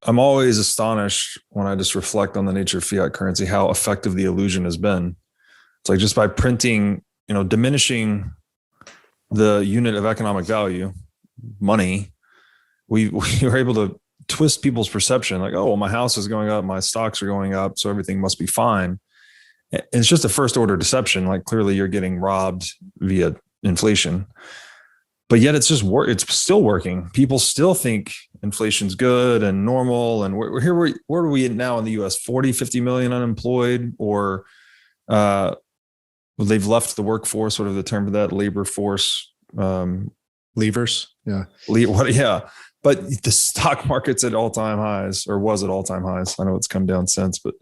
I'm always astonished when I just reflect on the nature of fiat currency, how effective the illusion has been. It's like just by printing, diminishing the unit of economic value, money, we were able to twist people's perception. Like, oh, well, my house is going up, my stocks are going up, so everything must be fine. And it's just a first order deception. Like clearly you're getting robbed via inflation, but yet it's just it's still working. People still think inflation's good and normal. And we're here. Where are we at now in the US? 40, 50 million unemployed, or they've left the workforce, sort of the term for that, labor force. Leavers. Yeah. Yeah. But the stock market's at all-time highs, or was at all-time highs. I know it's come down since, but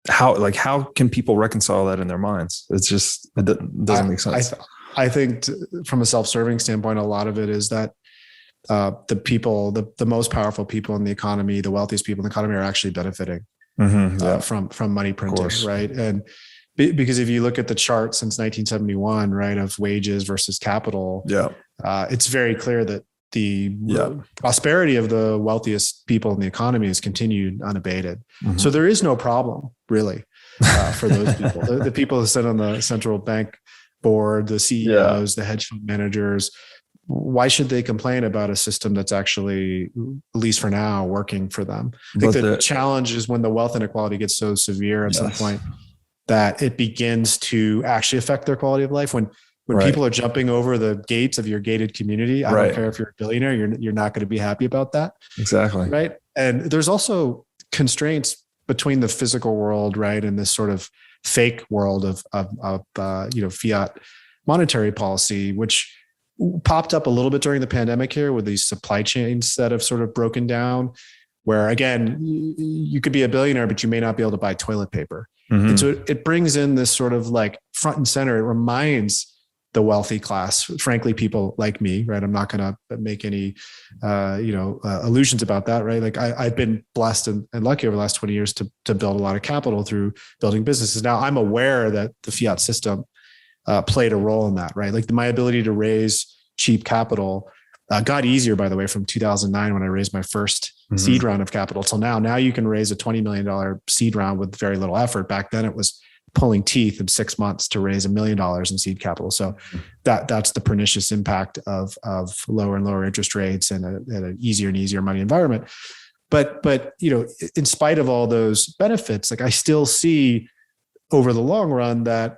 how can people reconcile that in their minds? It doesn't make sense. I think from a self-serving standpoint, a lot of it is that the people, the most powerful people in the economy, the wealthiest people in the economy, are actually benefiting from money printing, right? And because if you look at the chart since 1971, right, of wages versus capital, it's very clear that the prosperity of the wealthiest people in the economy has continued unabated. Mm-hmm. So there is no problem really for those people. The people who sit on the central bank board, the CEOs, the hedge fund managers, why should they complain about a system that's actually, at least for now, working for them? I think the challenge is when the wealth inequality gets so severe at some point that it begins to actually affect their quality of life. When people are jumping over the gates of your gated community, I don't care if you're a billionaire, you're not going to be happy about that. Exactly. Right. And there's also constraints between the physical world, right, and this sort of fake world of fiat monetary policy, which popped up a little bit during the pandemic here with these supply chains that have sort of broken down, where again, you could be a billionaire, but you may not be able to buy toilet paper. Mm-hmm. And so it brings in this sort of like front and center. It reminds the wealthy class, frankly, people like me, right? I'm not going to make any, illusions about that, right? Like I've been blessed and lucky over the last 20 years to build a lot of capital through building businesses. Now I'm aware that the fiat system played a role in that, right? Like my ability to raise cheap capital got easier, by the way, from 2009 when I raised my first seed round of capital till now. Now you can raise a $20 million seed round with very little effort. Back then it was pulling teeth in 6 months to raise $1 million in seed capital. So that's the pernicious impact of lower and lower interest rates and an easier and easier money environment. But in spite of all those benefits, like I still see over the long run that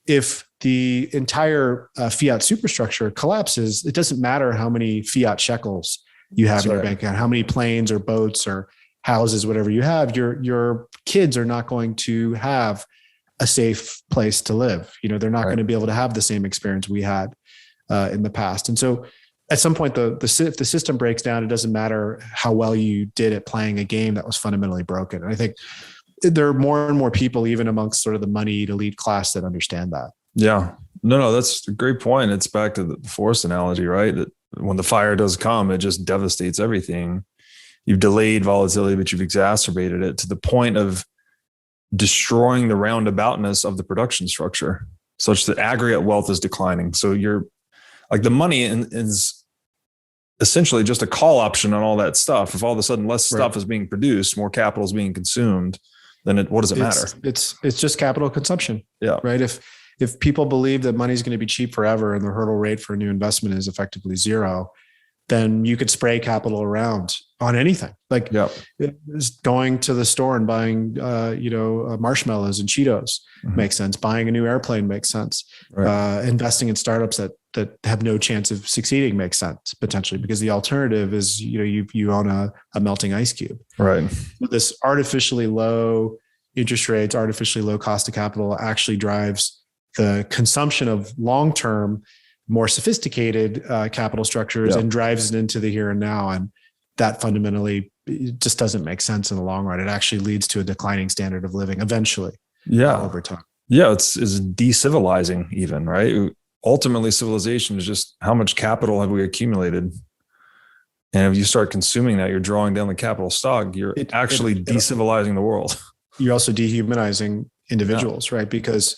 if the entire fiat superstructure collapses, it doesn't matter how many fiat shekels you have in your bank account, how many planes or boats or houses, whatever you have, your kids are not going to have a safe place to live. They're not going to be able to have the same experience we had in the past. And so at some point, if the system breaks down, it doesn't matter how well you did at playing a game that was fundamentally broken. And I think there are more and more people, even amongst sort of the moneyed elite class, that understand that. Yeah. No, that's a great point. It's back to the forest analogy, right? That when the fire does come, it just devastates everything. You've delayed volatility, but you've exacerbated it to the point of destroying the roundaboutness of the production structure such that aggregate wealth is declining. So you're like, the money is essentially just a call option on all that stuff. If all of a sudden less stuff is being produced, more capital is being consumed, then what does it matter? It's just capital consumption. Yeah. Right. If people believe that money is going to be cheap forever and the hurdle rate for a new investment is effectively zero, then you could spray capital around on anything. Like going to the store and buying, marshmallows and Cheetos makes sense. Buying a new airplane makes sense. Right. Investing in startups that have no chance of succeeding makes sense potentially, because the alternative is, you own a melting ice cube. Right. This artificially low interest rates, artificially low cost of capital actually drives the consumption of long-term, more sophisticated capital structures and drives it into the here and now. And that fundamentally just doesn't make sense in the long run. It actually leads to a declining standard of living eventually over time. Yeah, it's decivilizing even, right? Ultimately, civilization is just how much capital have we accumulated? And if you start consuming that, you're drawing down the capital stock, you're actually decivilizing the world. You're also dehumanizing individuals, right? Because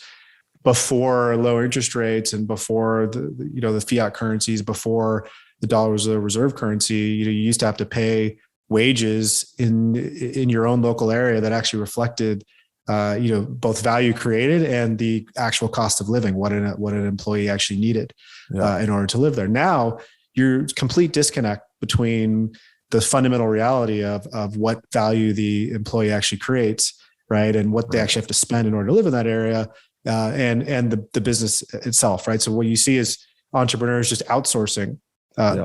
before low interest rates and before the fiat currencies, before the dollar was a reserve currency, you used to have to pay wages in your own local area that actually reflected both value created and the actual cost of living, what an employee actually needed in order to live there. Now you're complete disconnect between the fundamental reality of what value the employee actually creates, right, and what they actually have to spend in order to live in that area, and the business itself, right. So what you see is entrepreneurs just outsourcing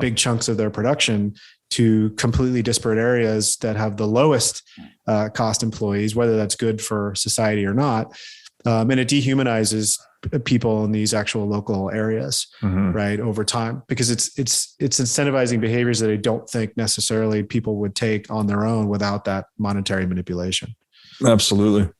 big chunks of their production to completely disparate areas that have the lowest cost employees, whether that's good for society or not. And it dehumanizes people in these actual local areas, right, over time, because it's incentivizing behaviors that I don't think necessarily people would take on their own without that monetary manipulation. Absolutely.